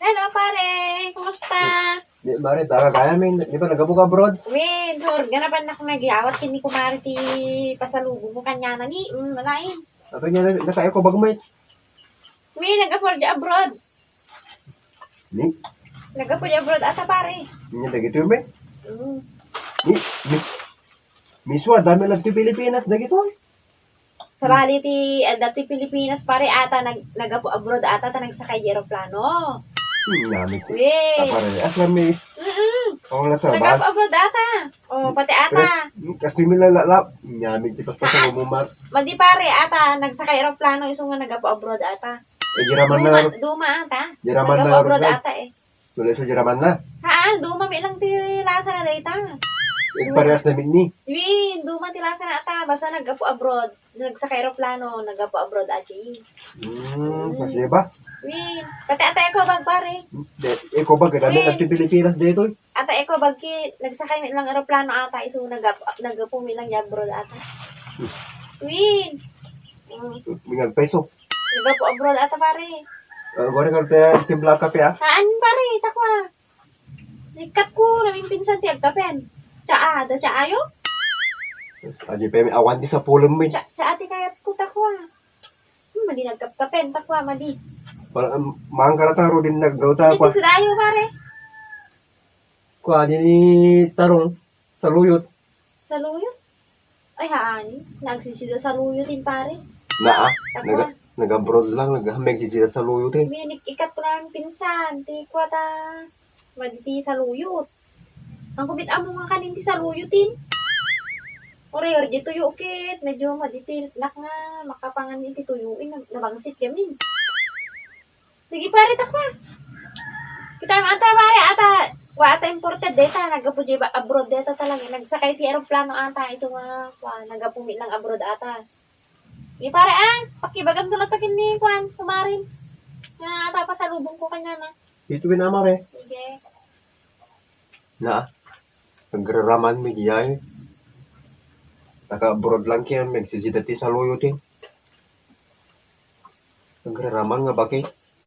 Hello, pare. Kumusta? Di mare tara kaya min di ba nagabuka abroad? Win, sor, ganapan na ko nagyawat kini kumari ti pasalubong mo kanya na ni. Malain. Ato niya nakayo ko bagmay. Win, nag-afford di abroad. Ni Nag-afford di abroad ata, pare. niya dagito me. Mm. Ni miswa dami lang ti Pilipinas dagito. Sa bali ti dati Pilipinas, pare, ata nag-afford abroad ata ta nagsakay di aeroplano. Nami ko. Win. Apare asla mi ang nasa ba. Nag-afford abroad ata. O, pati ata. Kasi mi lalap. Nami ti pas mo mar. Madi, pare, ata nagsakay aeroplano isong nga nag-afford abroad ata. Jiraman na. Duma ata. Jiraman na. Nag-afford abroad ata eh. Tuloy sa Jiraman na. Haan, duma may lang ti lasa na dayta. Parehas na ni. Win, duma ti lasa na ata. Basta nag-apo abroad. Nagsaka aeroplano, nag-apo abroad ati. Masaya ba? Win, pati ata eko bag, pare. Eko ba dami lang ti Pilipinas dito. Ata eko bag ki, nagsakay lang aeroplano ata. Iso nag-apo mi lang abroad ata. Win. Mingan peso. Nag-apo abroad ata, pare. Gori ka timbla kape ah. Haan, pare, takwa. Ikat ko, naming pinsan ti agkapen. Tsaa, da tsaa yo? Aji pa mi awan di sa pulong mi. Tsaa ti kayat ko, takwa. Mali nagkapkapen, takwa, mali. Mang karataro din naggawta Hindi ko. ti sudayo, pare. Kwa ni tarong sa luyot. Sa luyot? Ay, haan. Nagsisida sa luyutin, pare. Naa, Takwa. nag-abroad lang, naghamig sila sa luyot eh. Ikat ko lang pinsan. Ti kwa ta. Maditi sa luyot. Ang kubit amo nga kanin ti sa luyutin. Ore, ore, di tuyo kit. Medyo maditi. Nak nga, makapangan ni ti tuyuin. Nabangsit kami. Sige, pare, takwa. Kita mo ata, pare, ata. Wa ata imported data. Nagapo di ba abroad data talaga. Nagsakay ti aeroplano ata. Iso nga, nagapumit lang abroad ata. Di pare pakibagan ko na takin ni Kwan, kumarin. Na ata pa sa lubong ko kanya na. Ito binamar eh. Sige. Na, nagraraman mi diya eh. Naka-abroad lang kaya, nagsisida ti sa luyot eh. Nagraraman nga bakit?